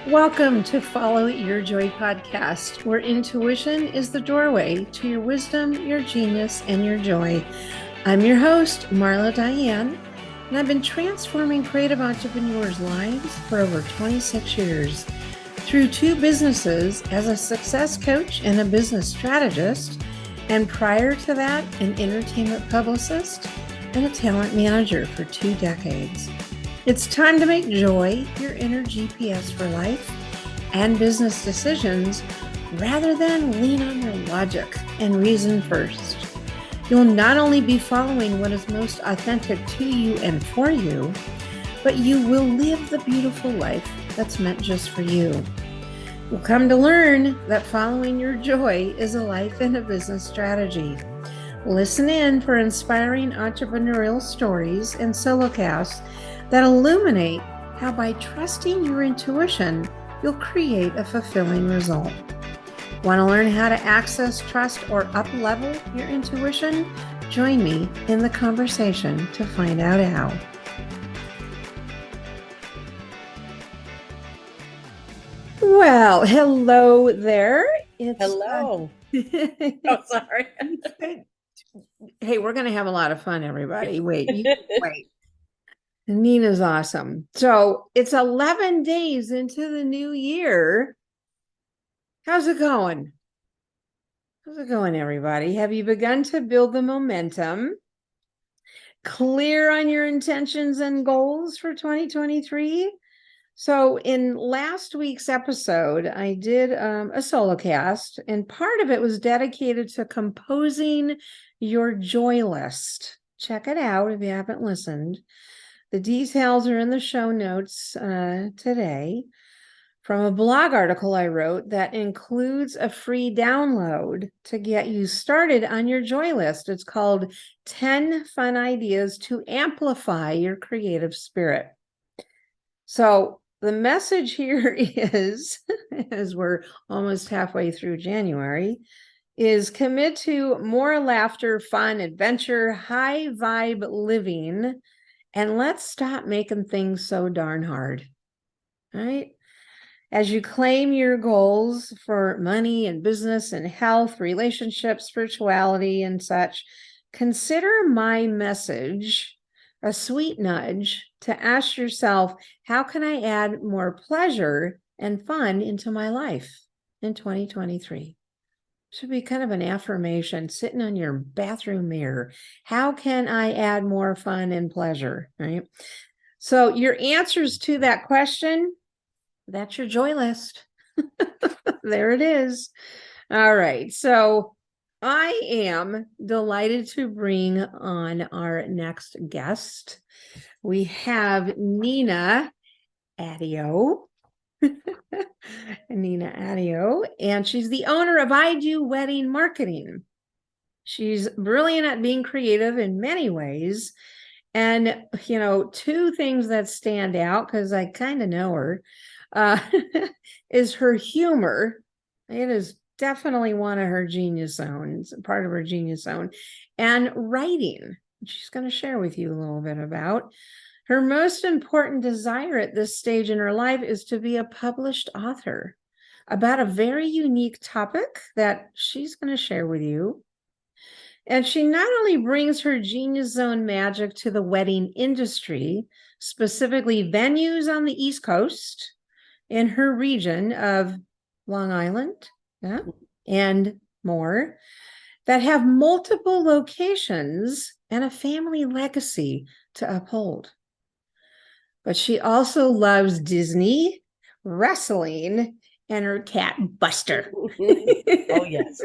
Welcome to Follow Your Joy podcast, where intuition is the doorway to your wisdom, your genius, and your joy. I'm your host, Marla Diane, and I've been transforming creative entrepreneurs' lives for over 26 years. Through 2 businesses as a success coach and a business strategist, and prior to that, an entertainment publicist and a talent manager for 2 decades. It's time to make joy your inner GPS for life and business decisions rather than lean on your logic and reason first. You'll not only be following what is most authentic to you and for you, but you will live the beautiful life that's meant just for you. You'll come to learn that following your joy is a life and a business strategy. Listen in for inspiring entrepreneurial stories and solocasts that illuminate how by trusting your intuition, you'll create a fulfilling result. Want to learn how to access, trust, or up-level your intuition? Join me in the conversation to find out how. Well, hello there. Hello. Oh, sorry. Hey, we're going to have a lot of fun, everybody. Wait. Nina's awesome. So it's 11 days into the new year. How's it going? How's it going, everybody? Have you begun to build the momentum? Clear on your intentions and goals for 2023? So in last week's episode, I did a solo cast, and part of it was dedicated to composing your joy list. Check it out if you haven't listened. The details are in the show notes today from a blog article I wrote that includes a free download to get you started on your joy list. It's called 10 Fun Ideas to Amplify Your Creative Spirit. So the message here is, as we're almost halfway through January, is commit to more laughter, fun, adventure, high vibe living. And let's stop making things so darn hard, right? As you claim your goals for money and business and health, relationships, spirituality, and such, consider my message a sweet nudge to ask yourself, how can I add more pleasure and fun into my life in 2023? Should be kind of an affirmation sitting on your bathroom mirror. How can I add more fun and pleasure, right? So your answers to that question, that's your joy list. There it is. All right. So I am delighted to bring on our next guest. We have nina-addeo. Nina-addeo, and she's the owner of I Do Wedding Marketing. She's brilliant at being creative in many ways. And, 2 things that stand out, because I kind of know her, is her humor. It is definitely one of her genius zones, part of her genius zone, and writing, which she's going to share with you a little bit about. Her most important desire at this stage in her life is to be a published author about a very unique topic that she's going to share with you. And she not only brings her genius zone magic to the wedding industry, specifically venues on the East Coast in her region of Long Island, and more, that have multiple locations and a family legacy to uphold. But she also loves Disney, wrestling, and her cat, Buster. Oh, yes.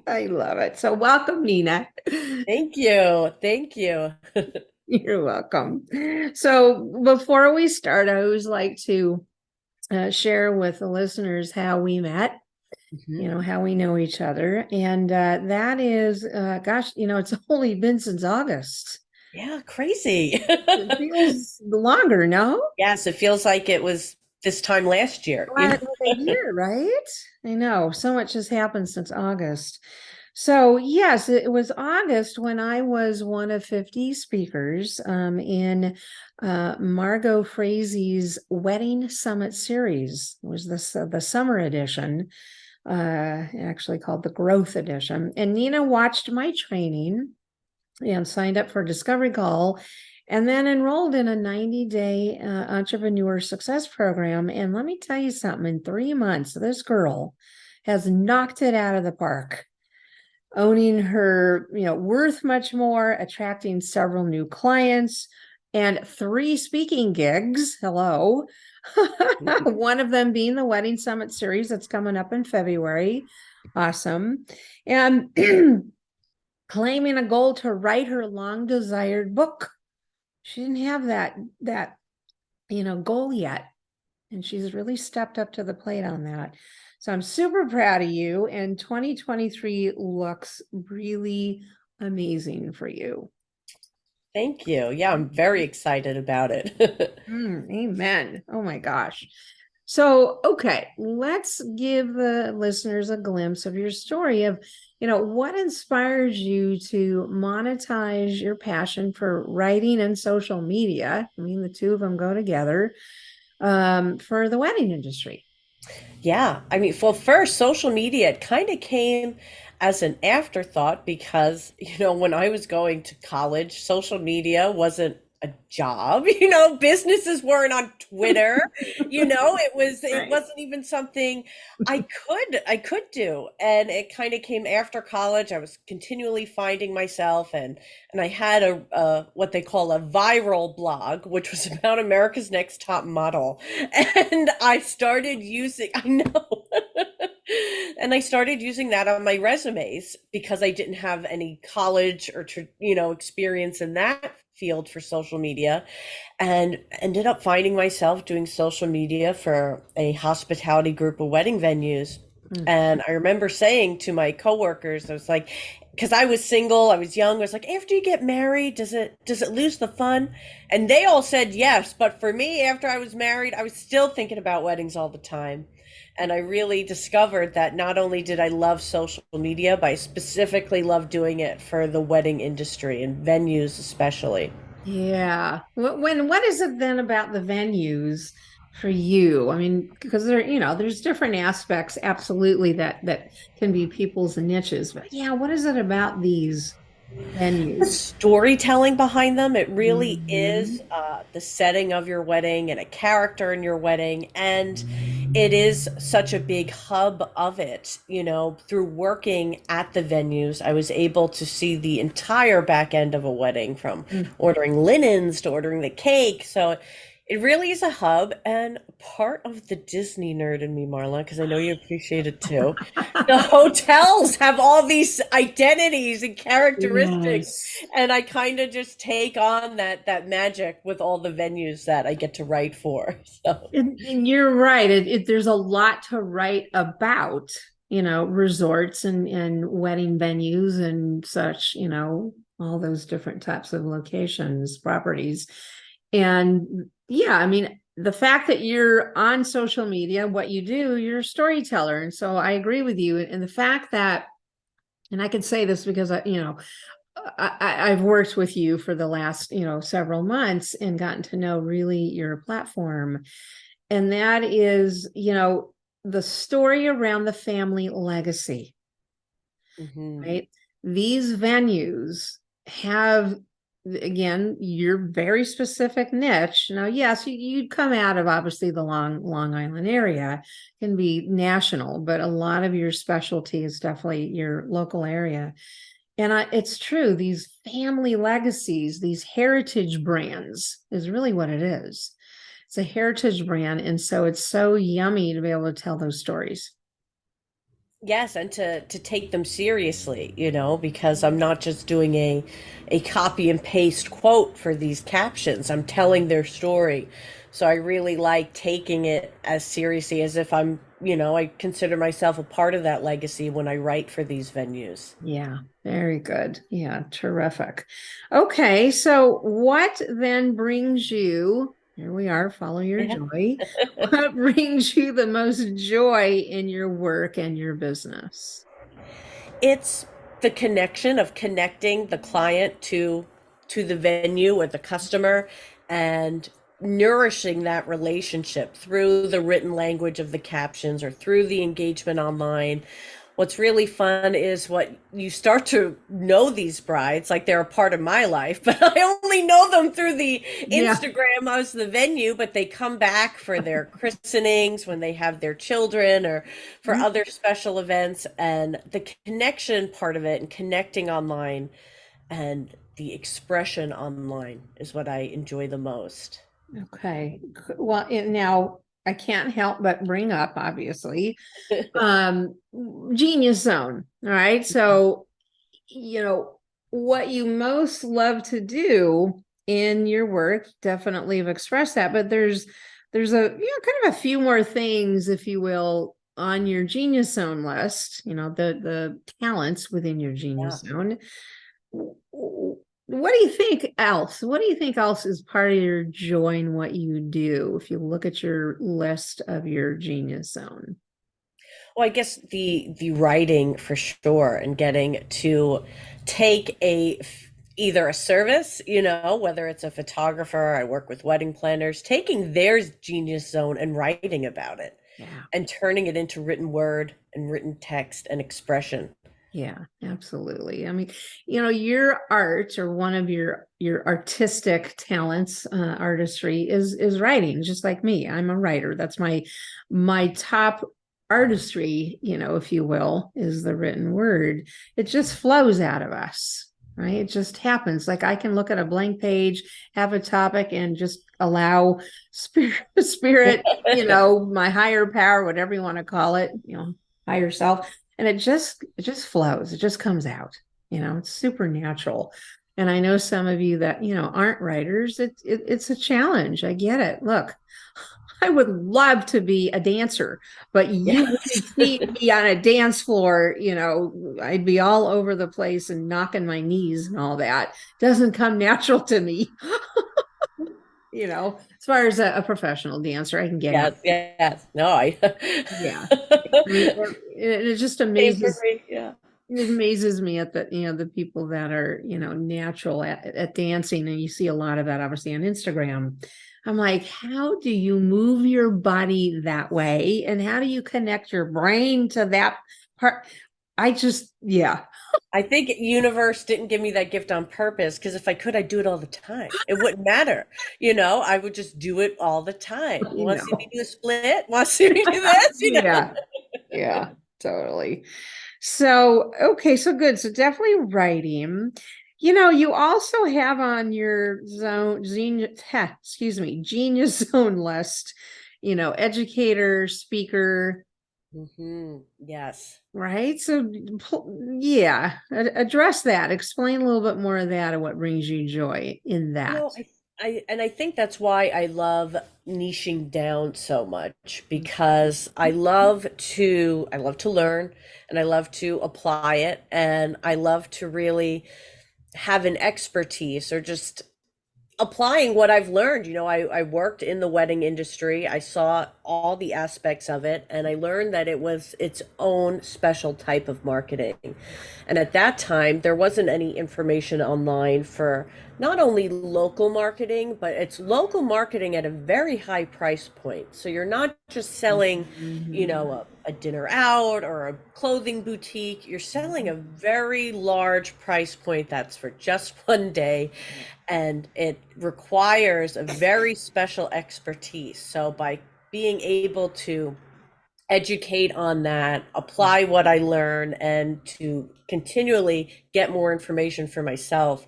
I love it. So welcome, Nina. Thank you. Thank you. You're welcome. So before we start, I always like to share with the listeners how we met, how we know each other. And that is, it's only been since August. Yeah, crazy. It feels longer, no? Yes, it feels like it was this time last year. A year, right? I know. So much has happened since August. So, yes, it was August when I was one of 50 speakers in Margot Frazie's Wedding Summit series. It was the summer edition, actually called the Growth Edition. And Nina watched my training and signed up for a discovery call and then enrolled in a 90-day entrepreneur success program. And let me tell you something, in 3 months, this girl has knocked it out of the park, owning her, worth much more, attracting several new clients and 3 speaking gigs. Hello. One of them being the Wedding Summit series that's coming up in February. Awesome. And claiming a goal to write her long desired book. She didn't have that goal yet, and she's really stepped up to the plate on that. So I'm super proud of you, and 2023 looks really amazing for you. Thank you. Yeah, I'm very excited about it. Amen. Oh my gosh. So, okay, let's give the listeners a glimpse of your story of, what inspires you to monetize your passion for writing and social media. I mean, the two of them go together, for the wedding industry. Yeah, I mean, well, first, social media, it kind of came as an afterthought because, when I was going to college, social media wasn't a job. Businesses weren't on Twitter. It Right. wasn't even something I could do. And it kind of came after college. I was continually finding myself, and I had a what they call a viral blog, which was about America's Next Top Model. And I started using, I know, and I started using that on my resumes because I didn't have any college or, experience in that field for social media, and ended up finding myself doing social media for a hospitality group of wedding venues. Mm. And I remember saying to my coworkers, I was like, because I was single, I was young, I was like, after you get married, does it lose the fun? And they all said yes, but for me, after I was married, I was still thinking about weddings all the time. And I really discovered that not only did I love social media, but I specifically love doing it for the wedding industry and venues especially. Yeah. What is it then about the venues for you? I mean, because there's different aspects, absolutely, that can be people's niches. But yeah, what is it about these The venues? storytelling behind them, it really is Mhm. the setting of your wedding and a character in your wedding. And it is such a big hub of it. Through working at the venues, I was able to see the entire back end of a wedding, from Mm. ordering linens to ordering the cake. So it really is a hub, and part of the Disney nerd in me, Marla, because I know you appreciate it too. The hotels have all these identities and characteristics, Yes. and I kind of just take on that magic with all the venues that I get to write for. So And you're right. There's a lot to write about, resorts and wedding venues and such, all those different types of locations, properties. And yeah, I mean, the fact that you're on social media, what you do, you're a storyteller. And so I agree with you. And the fact that, and I can say this because I've worked with you for the last, several months and gotten to know really your platform. And that is, the story around the family legacy, mhm. right? These venues have, again, your very specific niche. Now, yes, you'd come out of obviously the Long Island area, can be national, but a lot of your specialty is definitely your local area. And it's true, these family legacies, these heritage brands is really what it is. It's a heritage brand. And so it's so yummy to be able to tell those stories. Yes, and to take them seriously, because I'm not just doing a copy and paste quote for these captions. I'm telling their story. So I really like taking it as seriously as if I consider myself a part of that legacy when I write for these venues. Yeah, very good. Yeah, terrific. Okay, so what then brings you, here we are, follow your Yeah. joy. What brings you the most joy in your work and your business? It's the connection of connecting the client to the venue or the customer, and nourishing that relationship through the written language of the captions or through the engagement online. What's really fun is what you start to know these brides, like they're a part of my life, but I only know them through the Yeah. Instagram as the venue, but they come back for their christenings when they have their children or for Mhm. other special events. And the connection part of it and connecting online and the expression online is what I enjoy the most. Okay. Well, now I can't help but bring up, obviously, um, Genius Zone. All right. So, you know, what you most love to do in your work, definitely have expressed that, but there's kind of a few more things, if you will, on your Genius Zone list, the talents within your Yeah. Genius Zone. What do you think else? What do you think else is part of your joy in what you do if you look at your list of your Genius Zone? Well, I guess the writing for sure, and getting to take either a service, whether it's a photographer, I work with wedding planners, taking their genius zone and writing about it Yeah. and turning it into written word and written text and expression. Yeah, absolutely. I mean, your art or one of your artistic talents, artistry is writing, just like me. I'm a writer. That's my top artistry, if you will, is the written word. It just flows out of us, right? It just happens. Like I can look at a blank page, have a topic, and just allow spirit, my higher power, whatever you want to call it, higher self, and it just flows, it just comes out, it's supernatural. And I know some of you that aren't writers, it's a challenge. I get it. Look, I would love to be a dancer, but you wouldn't Yes. see me on a dance floor. I'd be all over the place and knocking my knees and all that. Doesn't come natural to me. As far as a professional dancer, I can get on. Yes, yes. No, I Yeah. I mean, it just same for amazes me. Yeah. it amazes me at the people that are natural at dancing, and you see a lot of that obviously on Instagram. I'm like, how do you move your body that way, and how do you connect your brain to that part? I just, yeah. I think universe didn't give me that gift on purpose, because if I could, I'd do it all the time. It wouldn't matter. I would just do it all the time. you Want to see me know do a split? Want to see me do this? yeah, yeah, totally. So, okay, so good. So definitely writing. You also have on your genius zone list, educator, speaker, Yes. right? So, yeah, address that. Explain a little bit more of that and what brings you joy in You that. know, I think that's why I love niching down so much, because I love to learn, and I love to apply it, and I love to really have an expertise, or just applying what I've learned. I worked in the wedding industry. I saw all the aspects of it, and I learned that it was its own special type of marketing. And at that time, there wasn't any information online for not only local marketing, but it's local marketing at a very high price point. So you're not just selling, Mhm. a dinner out or a clothing boutique. You're selling a very large price point that's for just one day, and it requires a very special expertise. So by being able to educate on that, apply what I learn, and to continually get more information for myself,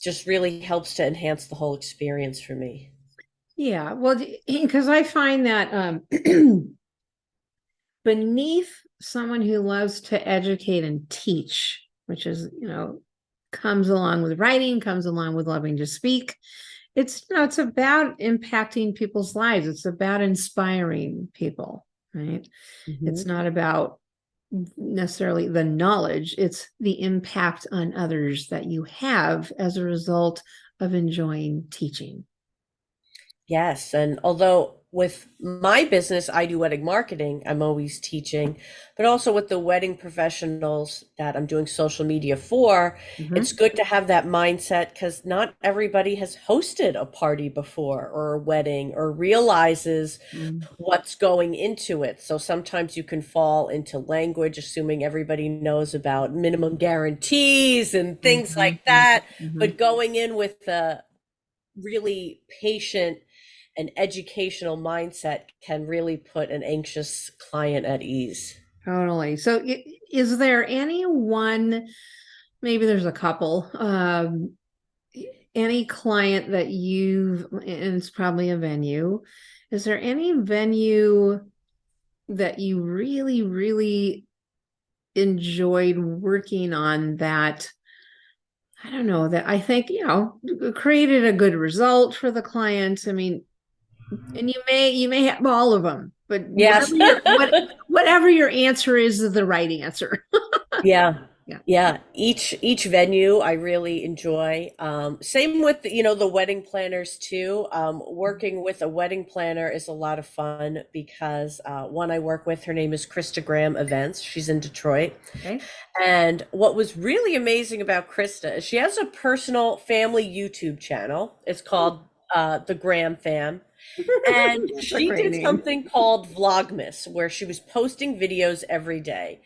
just really helps to enhance the whole experience for me. Yeah, well, because I find that beneath someone who loves to educate and teach, which is, comes along with writing, comes along with loving to speak. It's about impacting people's lives. It's about inspiring people, right? It's Mhm. not about necessarily the knowledge, it's the impact on others that you have as a result of enjoying teaching. Yes, and although with my business, I do wedding marketing. I'm always teaching, but also with the wedding professionals that I'm doing social media for, it's Mhm. good to have that mindset because not everybody has hosted a party before or a wedding or realizes Mhm. what's going into it. So sometimes you can fall into language, assuming everybody knows about minimum guarantees and things Mhm. like that, Mhm. but going in with a really patient and educational mindset can really put an anxious client at ease. Totally. So, is there any one, maybe there's a couple, any client that and it's probably a venue, is there any venue that you really, really enjoyed working on that? I don't know, that I think, created a good result for the client. I mean, and you may have all of them, but Yes. whatever your answer is the right answer. Yeah. Yeah. Yeah. Each venue I really enjoy. Same with the wedding planners too. Working with a wedding planner is a lot of fun because one I work with, her name is Krista Graham Events. She's in Detroit. Okay. And what was really amazing about Krista is she has a personal family YouTube channel. It's called The Graham Fam. And That's a she great did name. something called Vlogmas, where she was posting videos every day.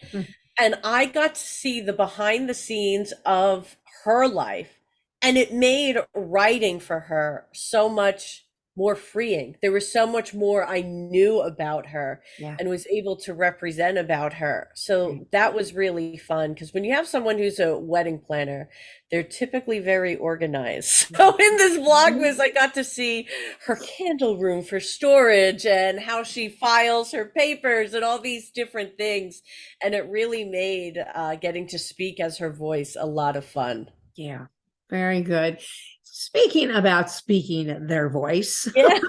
And I got to see the behind the scenes of her life. And it made writing for her so much more freeing. There was so much more I knew about her Yeah. and was able to represent about her. So Right. that was really fun because when you have someone who's a wedding planner, they're typically very organized. So in this Vlogmas, I got to see her candle room for storage and how she files her papers and all these different things. And it really made getting to speak as her voice a lot of fun. Yeah. Very good. Speaking about speaking their voice, Yeah.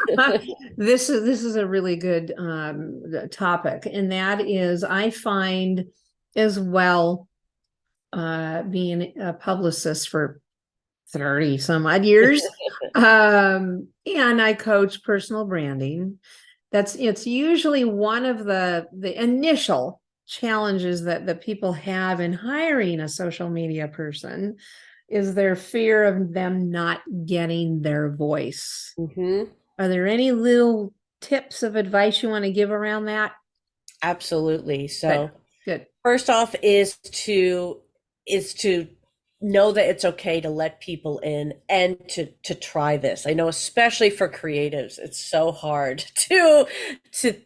this is a really good topic, and that is I find as well, being a publicist for 30 some odd years, and I coach personal branding. It's usually one of the initial challenges that people have in hiring a social media person is their fear of them not getting their voice. Hmm. Are there any little tips of advice you want to give around that? Absolutely. Good, So good. first off is to know that it's okay to let people in and to try this. I know especially for creatives, it's so hard to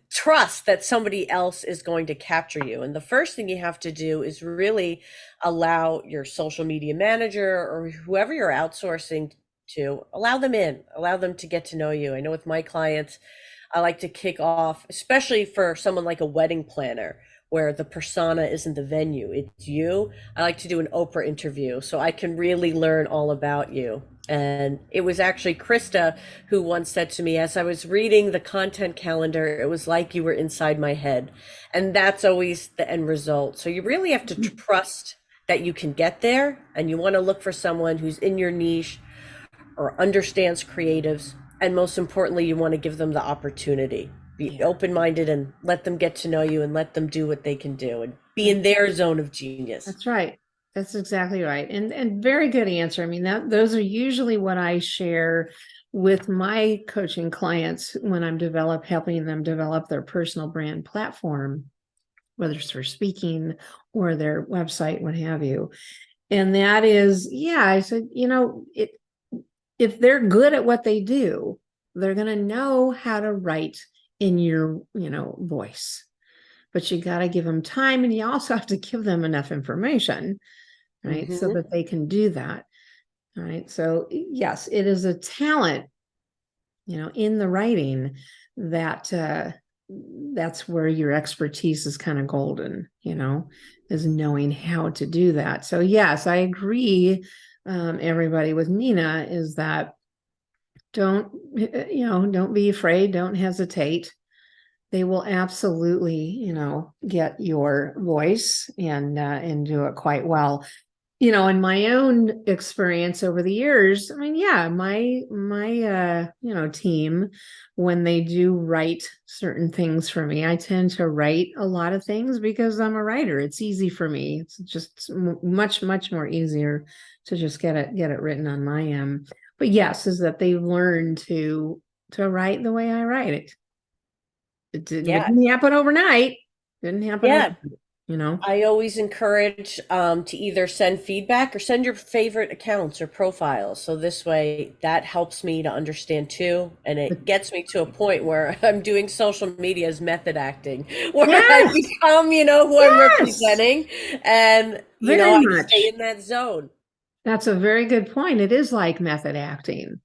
trust that somebody else is going to capture you. And the first thing you have to do is really allow your social media manager or whoever you're outsourcing to allow them in, allow them to get to know you. I know with my clients, I like to kick off, especially for someone like a wedding planner, where the persona isn't the venue, it's you. I like to do an Oprah interview so I can really learn all about you. And it was actually Krista who once said to me, as I was reading the content calendar, it was like you were inside my head. And that's always the end result. So you really have to trust that you can get there, and you want to look for someone who's in your niche or understands creatives. And most importantly, you want to give them the opportunity. Be Yeah, open minded and let them get to know you and let them do what they can do and be in their zone of genius. that's right. That's exactly right. And very good answer. I mean, that those are usually what I share with my coaching clients when I'm helping them develop their personal brand platform, whether it's for speaking or their website, what have you. And that is, yeah, I said, if they're good at what they do, they're going to know how to write in your, voice. But you got to give them time, and you also have to give them enough information, right? So Hmm. that they can do that. All right. So yes, it is a talent, in the writing that that's where your expertise is kind of golden, is knowing how to do that. So yes, I agree. Everybody with Nina is that don't be afraid, don't hesitate. They will absolutely, get your voice and do it quite well. In my own experience over the years, I mean, yeah, my team, when they do write certain things for me, I tend to write a lot of things because I'm a writer. It's easy for me. It's just much, much more easier to just get it written on my end. But yes, is that they learn to write the way I write it. It Yeah. didn't happen overnight. Didn't happen Yeah. overnight. I always encourage to either send feedback or send your favorite accounts or profiles. So this way, that helps me to understand too. And it gets me to a point where I'm doing social media as method acting, where I Yes, become, who I'm yes, representing. And, very I stay much. in that zone. That's a very good point. It is like method acting,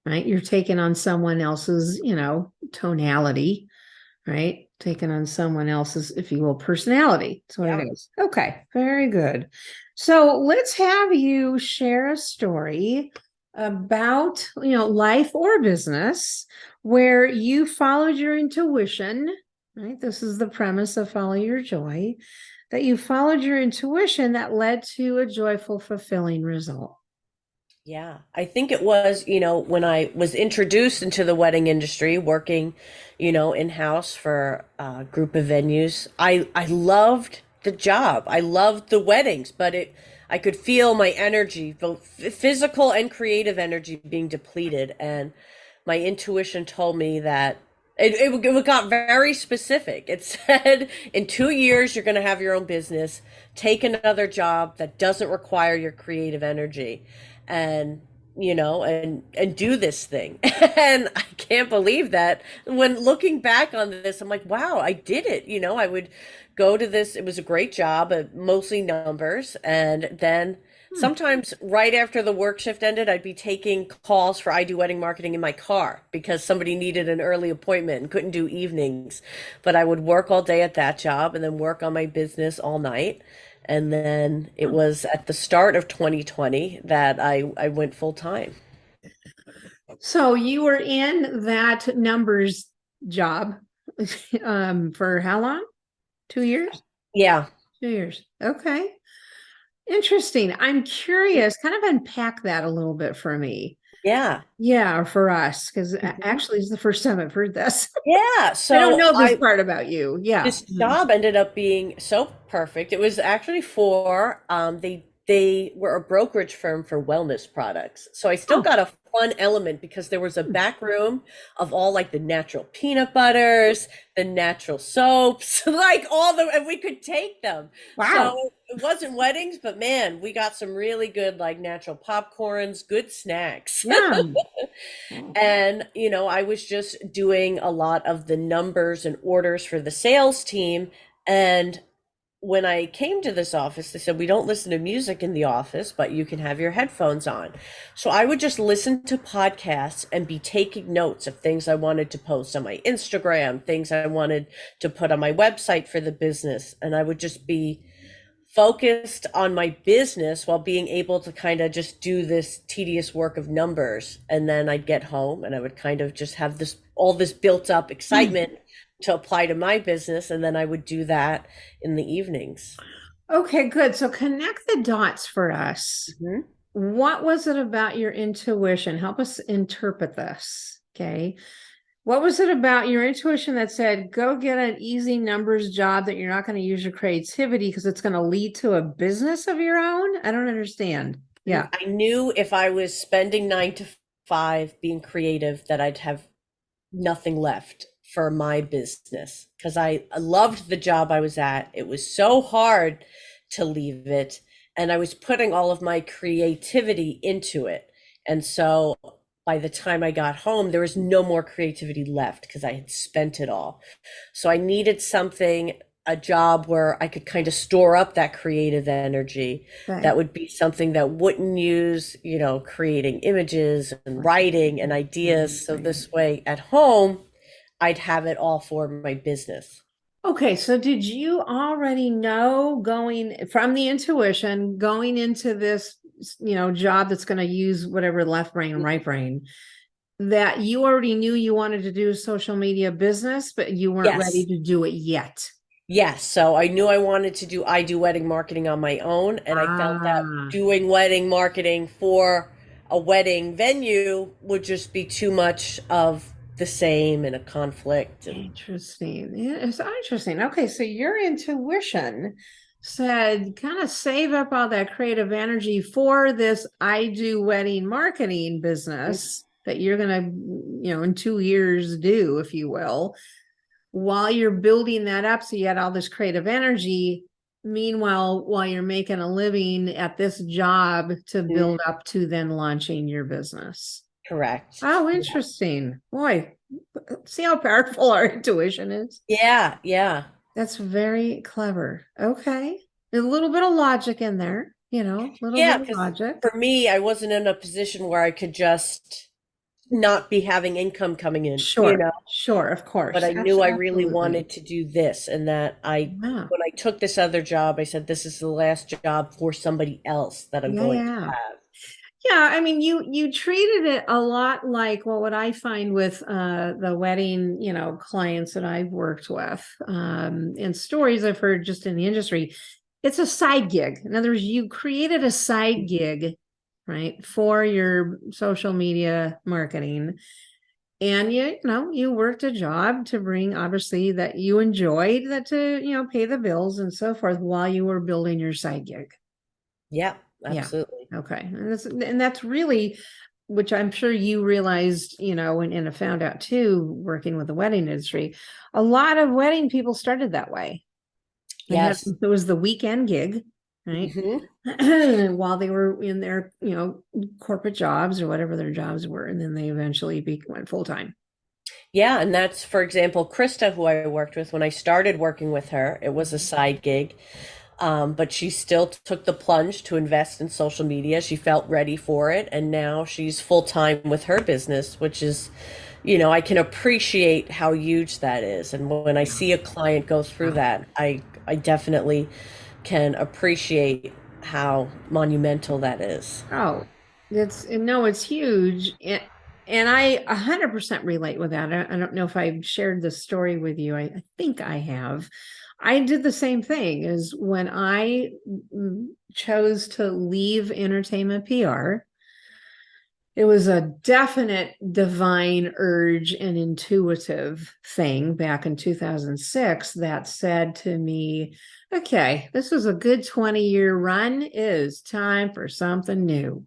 right? You're taking on someone else's, tonality, right? Taking on someone else's, if you will, personality. That's what it Yeah. is. Okay, very good. So let's have you share a story about, life or business where you followed your intuition, right? This is the premise of Follow Your Joy, that you followed your intuition that led to a joyful, fulfilling result. Yeah, I think it was, when I was introduced into the wedding industry, working, in-house for a group of venues. I loved the job. I loved the weddings, but I could feel my energy, both physical and creative energy being depleted. And my intuition told me that it got very specific. It said, in 2 years, you're going to have your own business. Take another job that doesn't require your creative energy, and and do this thing. And I can't believe that when looking back on this, I'm like, wow, I did it. I would go to this. It was a great job, mostly numbers. And then Hmm. sometimes right after the work shift ended, I'd be taking calls for I Do Wedding Marketing in my car because somebody needed an early appointment and couldn't do evenings. But I would work all day at that job and then work on my business all night. And then it was at the start of 2020 that I went full time. So you were in that numbers job for how long? 2 years? Yeah. 2 years. Okay. Interesting. I'm curious. Kind of unpack that a little bit for me. Yeah. Yeah, or for us, because Mhm. actually it's the first time I've heard this. Yeah. I don't So know this I part about you. Yeah. this Mhm. job ended up being so perfect. It was actually for they were a brokerage firm for wellness products. So I still Oh, got a fun element because there was a back room of all like the natural peanut butters, the natural soaps, like and we could take them. wow. So it wasn't weddings, but man, we got some really good like natural popcorns, good snacks. Yeah. And, I was just doing a lot of the numbers and orders for the sales team. And when I came to this office, they said, we don't listen to music in the office, but you can have your headphones on. So I would just listen to podcasts and be taking notes of things I wanted to post on my Instagram, things I wanted to put on my website for the business. And I would just be focused on my business while being able to kind of just do this tedious work of numbers. And then I'd get home and I would kind of just have all this built up excitement to apply to my business. And then I would do that in the evenings. Okay, good. So connect the dots for us. Mhm. What was it about your intuition? Help us interpret this. Okay. What was it about your intuition that said, go get an easy numbers job that you're not going to use your creativity because it's going to lead to a business of your own? I don't understand. Yeah. I knew if I was spending 9 to 5 being creative, that I'd have nothing left for my business because I loved the job I was at. It was so hard to leave it, and I was putting all of my creativity into it. And so by the time I got home, there was no more creativity left because I had spent it all. So I needed a job where I could kind of store up that creative energy. Okay. That would be something that wouldn't use, creating images and writing and ideas. So this way at home, I'd have it all for my business. Okay, so did you already know going from the intuition, going into this, job that's going to use whatever left brain and right brain, that you already knew you wanted to do social media business, but you weren't ready Yes. to do it yet? Yes, so I knew I do wedding marketing on my own, and I felt that Ah, doing wedding marketing for a wedding venue would just be too much of the same and a conflict. And interesting. Yeah, it's interesting. Okay, so your intuition said kind of save up all that creative energy for this I do wedding marketing business that you're going to, in 2 years do, if you will, while you're building that up. So you had all this creative energy. Meanwhile, while you're making a living at this job to Mhm. build up to then launching your business. Correct. Oh, interesting. Boy, see how powerful our intuition is. Yeah, yeah. That's very clever. Okay. A little bit of logic in there, a little bit Yeah, of because logic. for me, I wasn't in a position where I could just not be having income coming in, you Sure, know. sure, of But course. I knew I really Absolutely. wanted to do this, and that Yeah. when I took this other job, I said, this is the last job for somebody else that I'm Yeah, going to yeah. have. Yeah, I mean, you treated it a lot like what I find with the wedding, clients that I've worked with, and stories I've heard just in the industry. It's a side gig. In other words, you created a side gig, right, for your social media marketing. And you worked a job to bring obviously that you enjoyed that to, pay the bills and so forth while you were building your side gig. Yeah, Yeah. absolutely. Okay. And that's really, which I'm sure you realized, and have found out too, working with the wedding industry. A lot of wedding people started that way. Yes. It was the weekend gig, right? Hmm. While they were in their, corporate jobs or whatever their jobs were, and then they eventually went full time. Yeah, and that's, for example, Krista, who I worked with when I started working with her. It was a side gig, but she still took the plunge to invest in social media. She felt ready for it, and now she's full time with her business, which is, I can appreciate how huge that is. And when I see a client go through Wow. that, I definitely can appreciate how monumental that is. Oh, it's huge. And I 100% relate with that. I don't know if I've shared this story with you. I think I have. I did the same thing as when I chose to leave entertainment PR. It was a definite divine urge and intuitive thing back in 2006 that said to me, okay, this was a good 20-year run. It is time for something new.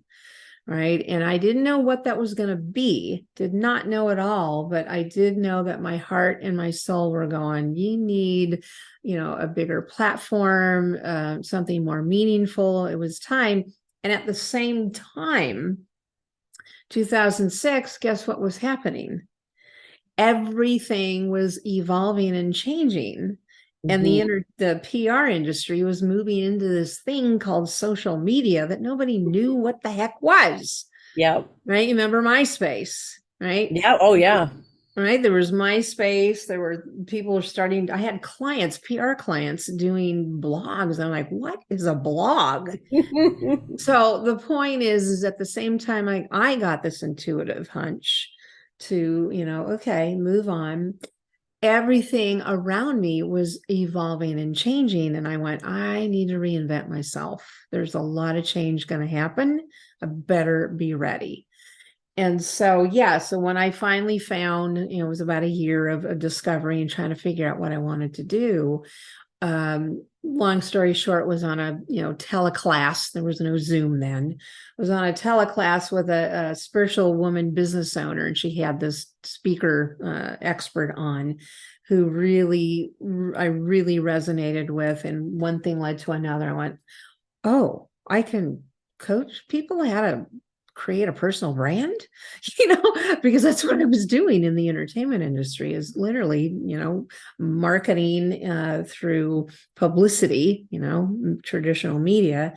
Right. And I didn't know what that was going to be, did not know at all, but I did know that my heart and my soul were going, you need, a bigger platform, something more meaningful. It was time. And at the same time, 2006, guess what was happening? Everything was evolving and changing. And Hmm. the PR industry was moving into this thing called social media that nobody knew what the heck was. Yeah. Right? You remember MySpace, right? Yeah. Oh, yeah. Right. There was MySpace. There were people starting. I had clients, PR clients doing blogs. I'm like, what is a blog? So the point is at the same time, I got this intuitive hunch to, okay, move on. Everything around me was evolving and changing. And I went, I need to reinvent myself. There's a lot of change going to happen. I better be ready. And so, yeah, so when I finally found, it was about a year of discovery and trying to figure out what I wanted to do. Long story short, was on a teleclass. There was no Zoom then. Was on a teleclass with a spiritual woman business owner, and she had this speaker expert on who I really resonated with. And one thing led to another. I went, oh, I can coach people how to create a personal brand, because that's what I was doing in the entertainment industry is literally, marketing through publicity, traditional media,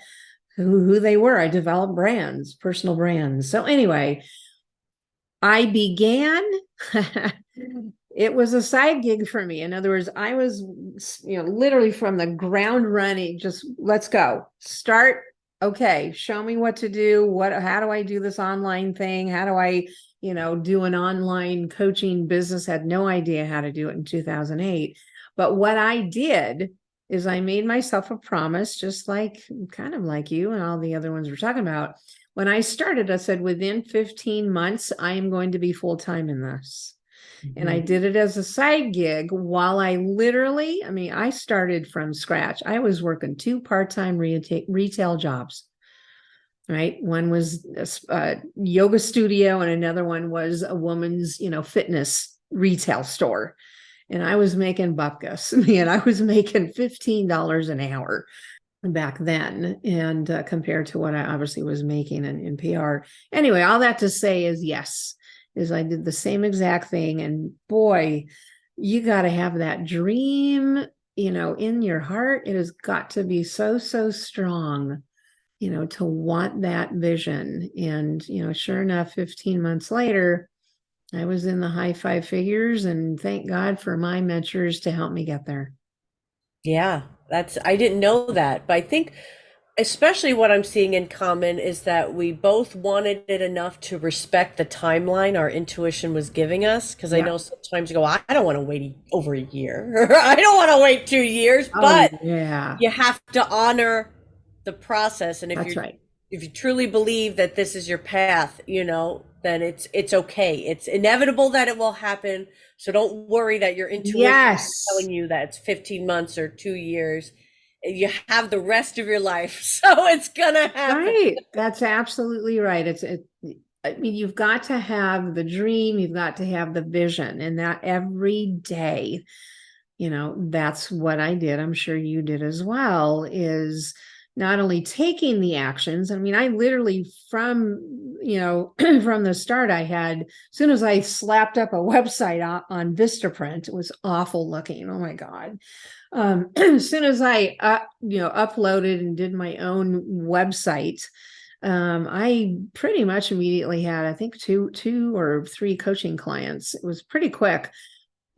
who they were. I developed brands, personal brands. So anyway, I began it was a side gig for me. In other words, I was, literally from the ground running, just let's go. Start. Okay, show me what to do. How do I do this online thing? How do I, do an online coaching business? Had no idea how to do it in 2008. But what I did is I made myself a promise, just like kind of like you and all the other ones we're talking about. When I started, I said, within 15 months, I am going to be full-time in this. And I did it as a side gig while I started from scratch. I was working 2 part-time retail jobs, right? One was a yoga studio and another one was a woman's, fitness retail store. And I was making bupkis. Man, I was making $15 an hour back then, and compared to what I obviously was making in PR. Anyway, all that to say is yes, is I did the same exact thing. And boy, you got to have that dream, in your heart. It has got to be so, so strong, to want that vision. And, sure enough, 15 months later, I was in the high 5 figures, and thank God for my mentors to help me get there. Yeah, I didn't know that, but I think especially what I'm seeing in common is that we both wanted it enough to respect the timeline our intuition was giving us. Because I Yeah. know sometimes you go, I don't want to wait over a year, or I don't want to wait 2 years, Oh, but yeah. you have to honor the process. And That's right. if you truly believe that this is your path, then it's okay. It's inevitable that it will happen. So don't worry that your intuition is Yes. telling you that it's 15 months or 2 years. You have the rest of your life, so it's gonna happen. Right. That's absolutely right. I mean, you've got to have the dream, you've got to have the vision, and that every day, that's what I did. I'm sure you did as well, is not only taking the actions. I mean, I literally from the start, as soon as I slapped up a website on Vistaprint, it was awful looking. Oh my God. As soon as I uploaded and did my own website, I pretty much immediately had, I think, two or three coaching clients. It was pretty quick,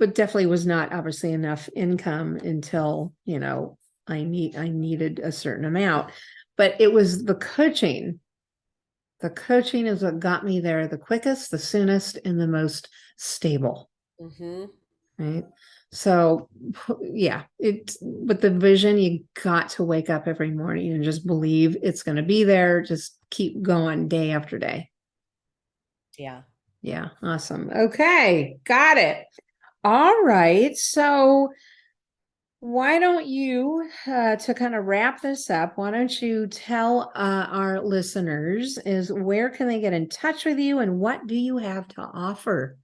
but definitely was not obviously enough income until I needed a certain amount. But it was the coaching. The coaching is what got me there the quickest, the soonest, and the most stable. Mm-hmm. Right. So yeah, but the vision, you got to wake up every morning and just believe it's going to be there. Just keep going day after day. Yeah. Yeah. Awesome. Okay. Got it. All right. So why don't you, to kind of wrap this up, why don't you tell our listeners is where can they get in touch with you and what do you have to offer?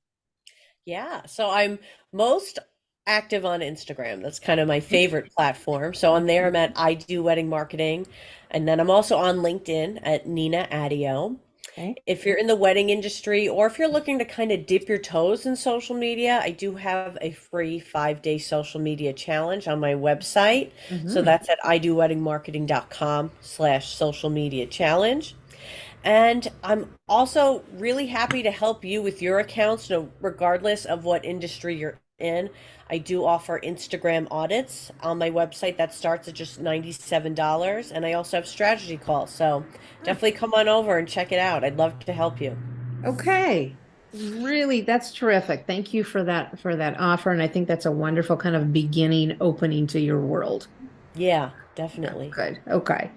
Yeah. So I'm most active on Instagram. That's kind of my favorite platform. So on there, I'm at I Do Wedding Marketing. And then I'm also on LinkedIn at Nina-addeo. Okay. If you're in the wedding industry or if you're looking to kind of dip your toes in social media, I do have a free 5-day social media challenge on my website. So Mhm. that's at idoweddingmarketing.com/social media challenge. And I'm also really happy to help you with your accounts, regardless of what industry you're in. I do offer Instagram audits on my website that starts at just $97. And I also have strategy calls. So definitely come on over and check it out. I'd love to help you. Okay. Really, that's terrific. Thank you for that offer. And I think that's a wonderful kind of beginning opening to your world. Yeah, Yeah, definitely. good. Okay.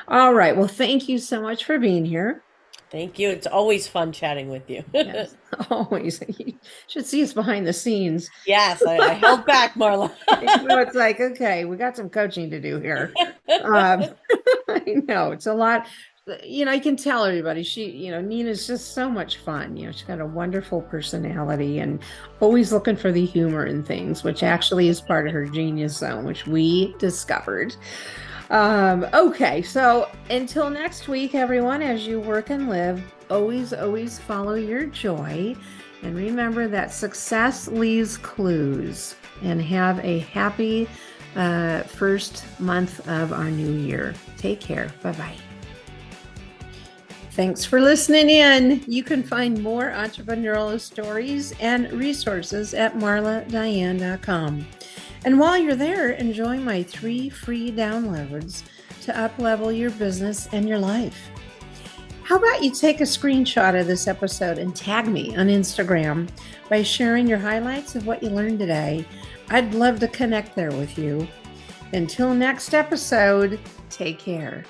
All right. Well, thank you so much for being here. Thank you. It's always fun chatting with you. Yes, always. You should see us behind the scenes. Yes, I held back, Marla. It's like, okay, we got some coaching to do here. Um, I know it's a lot. I can tell everybody Nina's just so much fun. She's got a wonderful personality and always looking for the humor in things, which actually is part of her genius zone, which we discovered. Okay, so until next week, everyone, as you work and live, always follow your joy. And remember that success leaves clues. And have a happy first month of our new year. Take care. Bye-bye. Thanks for listening in. You can find more entrepreneurial stories and resources at marladiane.com. And while you're there, enjoy my 3 free downloads to up-level your business and your life. How about you take a screenshot of this episode and tag me on Instagram by sharing your highlights of what you learned today? I'd love to connect there with you. Until next episode, take care.